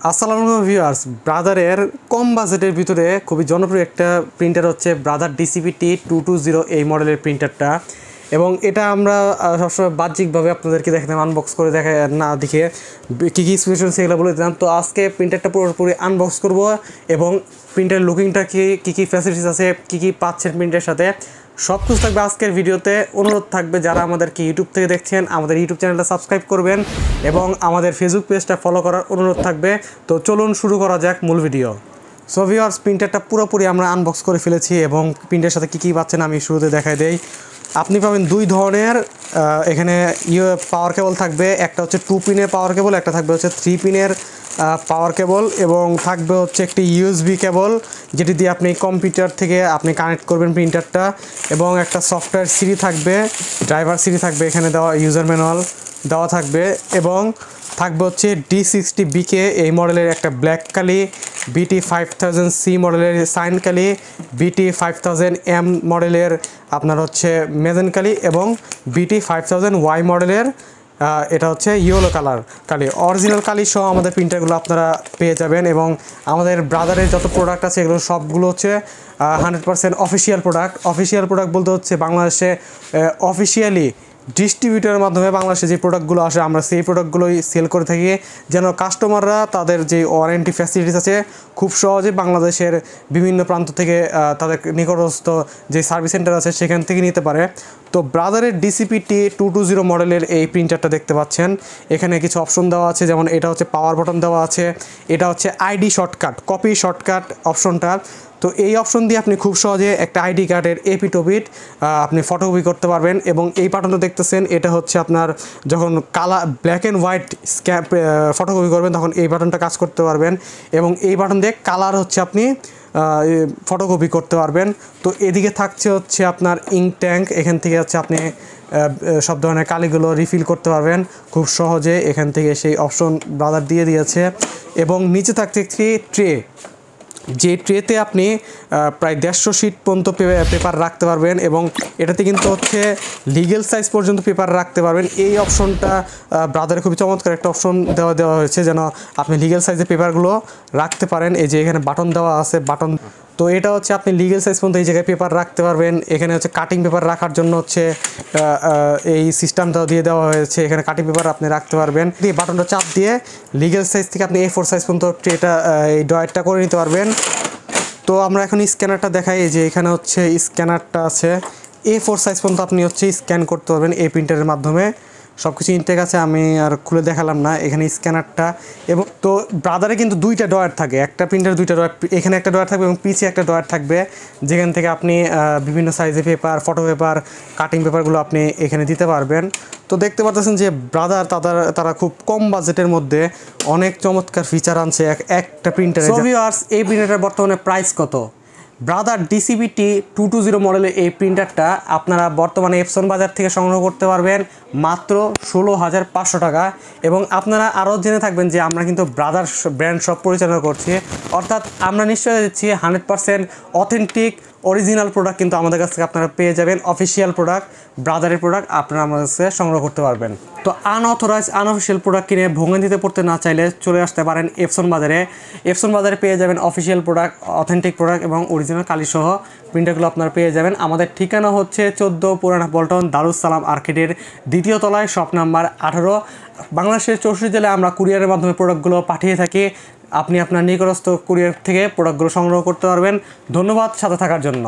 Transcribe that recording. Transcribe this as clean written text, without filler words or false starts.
আসসালামু আলাইকুম ভিউয়ার্স, ব্রাদারের কম বাজেটের ভিতরে খুবই জনপ্রিয় একটা প্রিন্টার হচ্ছে ব্রাদার ডিসিপিটি 220 এই মডেলের প্রিন্টারটা। এবং এটা আমরা সবসময় বাহ্যিকভাবে আপনাদেরকে দেখাতাম, আনবক্স করে দেখা না দেখে কী কী স্পেশাল সেগুলো বলে দিতাম। তো আজকে প্রিন্টারটা পুরোপুরি আনবক্স করব এবং প্রিন্টার লুকিংটা কী কী ফ্যাসিলিটিস আছে, কী কী পাচ্ছেন প্রিন্টারের সাথে, সব কিছু থাকবে আজকের ভিডিওতে। অনুরোধ থাকবে যারা আমাদেরকে ইউটিউব থেকে দেখছেন আমাদের ইউটিউব চ্যানেলটা সাবস্ক্রাইব করবেন এবং আমাদের ফেসবুক পেজটা ফলো করার অনুরোধ থাকবে। তো চলুন শুরু করা যাক মূল ভিডিও। সো ভিউয়ার্স, প্রিন্টারটা পুরোপুরি আমরা আনবক্স করে ফেলেছি এবং প্রিন্টারের সাথে কী কী পাচ্ছেন আমি শুরুতে দেখাই দেই। আপনি পাবেন দুই ধরনের এখানে পাওয়ার কেবল থাকবে, একটা হচ্ছে 2 পিনের পাওয়ার কেবল, একটা থাকবে হচ্ছে 3 পিনের পাওয়ার কেবল, এবং থাকবে হচ্ছে একটি ইউএসবি কেবল যেটি দিয়ে আপনি কম্পিউটার থেকে আপনি কানেক্ট করবেন প্রিন্টারটা, এবং একটা সফটওয়্যার সিডি থাকবে, ড্রাইভার সিডি থাকবে, এখানে দেওয়া ইউজার ম্যানুয়াল দেওয়া থাকবে, এবং থাকবে হচ্ছে D60BK এই মডেলের একটা ব্ল্যাক কালি, BT5000C মডেলের সাইন কালি, BT5000M মডেলের আপনার হচ্ছে মেজেন কালি, এবং BT5000Y মডেলের এটা হচ্ছে ইয়েলো কালার কালি। অরিজিনাল কালি সহ আমাদের প্রিন্টারগুলো আপনারা পেয়ে যাবেন। এবং আমাদের ব্রাদারের যত প্রোডাক্ট আছে এগুলো সবগুলো হচ্ছে 100% অফিসিয়াল প্রোডাক্ট। অফিসিয়াল প্রোডাক্ট বলতে হচ্ছে বাংলাদেশে অফিসিয়ালি ডিস্ট্রিবিউটরের মাধ্যমে বাংলাদেশে যে প্রোডাক্টগুলো আসে আমরা সেই প্রোডাক্টগুলোই সেল করে থাকি, যেন কাস্টমাররা তাদের যে ওয়ারেন্টি ফ্যাসিলিটিস আছে খুব সহজে বাংলাদেশের বিভিন্ন প্রান্ত থেকে তাদের নিকটস্থ যে সার্ভিস সেন্টার আছে সেখান থেকে নিতে পারে। তো ব্রাদারের ডিসিপিটি 220 মডেলের এই প্রিন্টারটা দেখতে পাচ্ছেন, এখানে কিছু অপশন দেওয়া আছে, যেমন এটা হচ্ছে পাওয়ার বাটন দেওয়া আছে, এটা হচ্ছে আইডি শর্টকাট, কপি শর্টকাট অপশনটা। তো এই অপশন দিয়ে আপনি খুব সহজে একটা আইডি কার্ডের এপিটোপিট আপনি ফটোকপি করতে পারবেন। এবং এই বাটনটা দেখতেছেন, এটা হচ্ছে আপনার যখন colour black and white photocopy করবেন তখন এই বাটনটা কাজ করতে পারবেন, এবং এই বাটন দিয়ে কালার হচ্ছে আপনি ফটোকপি করতে পারবেন। তো এদিকে থাকছে হচ্ছে আপনার ইঙ্ক ট্যাঙ্ক, এখান থেকে হচ্ছে আপনি সব ধরনের কালিগুলো রিফিল করতে পারবেন খুব সহজে, এখান থেকে সেই অপশন ব্রাদার দিয়ে দিয়েছে। এবং নিচে থাকছে একটি ট্রে, যে ট্রেতে আপনি প্রায় 150 শিট পর্যন্ত পেপার রাখতে পারবেন, এবং এটাতে কিন্তু হচ্ছে লিগেল সাইজ পর্যন্ত পেপার রাখতে পারবেন। এই অপশনটা ব্রাদারে খুবই চমৎকার একটা অপশন দেওয়া হয়েছে যেন আপনি লিগেল সাইজের পেপারগুলো রাখতে পারেন। এই যে এখানে বাটন দেওয়া আছে, বাটন, তো এটা হচ্ছে আপনি লিগেল সাইজ পর্যন্ত এই জায়গায় পেপার রাখতে পারবেন। এখানে হচ্ছে কাটিং পেপার রাখার জন্য হচ্ছে এই সিস্টেমটাও দিয়ে দেওয়া হয়েছে, এখানে কাটিং পেপার আপনি রাখতে পারবেন। দিয়ে বাটনটা চাপ দিয়ে লিগেল সাইজ থেকে আপনি A4 সাইজ পর্যন্ত এটা এই ড্রয়ারটা করে নিতে পারবেন। তো আমরা এখন স্ক্যানারটা দেখাই, যে এখানে হচ্ছে স্ক্যানারটা আছে, A4 সাইজ পর্যন্ত আপনি হচ্ছে স্ক্যান করতে পারবেন এই প্রিন্টারের মাধ্যমে। সব কিছু ইনটেক আছে, আমি আর খুলে দেখালাম না। এখানে স্ক্যানারটা, এবং তো ব্রাদারে কিন্তু দুইটা ড্রয়ার থাকে, একটা প্রিন্টার দুইটা ড্রয়ার, এখানে একটা ড্রয়ার থাকবে এবং পিছে একটা ড্রয়ার থাকবে, যেখান থেকে আপনি বিভিন্ন সাইজের পেপার, ফটো পেপার, কাটিং পেপারগুলো আপনি এখানে দিতে পারবেন। তো দেখতে পাচ্ছেন যে ব্রাদার তারা খুব কম বাজেটের মধ্যে অনেক চমৎকার ফিচার আনছে একটা প্রিন্টারে। সো ভিউয়ার্স, এই প্রিন্টারের বর্তমানে প্রাইস কত? ব্রাদার ডিসিপিটি 220 মডেলের এই প্রিন্টারটা আপনারা বর্তমানে এপসন বাজার থেকে সংগ্রহ করতে পারবেন মাত্র 16,500 টাকা। এবং আপনারা আরও জেনে থাকবেন যে আমরা কিন্তু ব্রাদার ব্র্যান্ড শপ পরিচালনা করছি, অর্থাৎ আমরা নিশ্চয়ই দিচ্ছি 100% অথেন্টিক অরিজিনাল প্রোডাক্ট কিন্তু আমাদের কাছ থেকে আপনারা পেয়ে যাবেন। অফিসিয়াল প্রোডাক্ট, ব্রাদারের প্রোডাক্ট আপনারা আমাদের কাছে সংগ্রহ করতে পারবেন। তো আনঅথরাইজ আনঅফিসিয়াল প্রোডাক্ট কিনে ভোগান্তিতে পড়তে না চাইলে চলে আসতে পারেন এপসন বাজারে। এপসন বাজারে পেয়ে যাবেন অফিসিয়াল প্রোডাক্ট, অথেন্টিক প্রোডাক্ট এবং অরিজিনাল কালিসহ প্রিন্টারগুলো আপনারা পেয়ে যাবেন। আমাদের ঠিকানা হচ্ছে 14 পুরানা পল্টন দারুসালাম আর্কেডের 2য় তলায়, শপ নাম্বার 18। বাংলাদেশের 64 জেলায় আমরা কুরিয়ারের মাধ্যমে প্রোডাক্টগুলো পাঠিয়ে থাকি। আপনি আপনার নিকটস্থ কুরিয়ার থেকে প্রোডাক্টগুলো সংগ্রহ করতে পারবেন। ধন্যবাদ সাথে থাকার জন্য।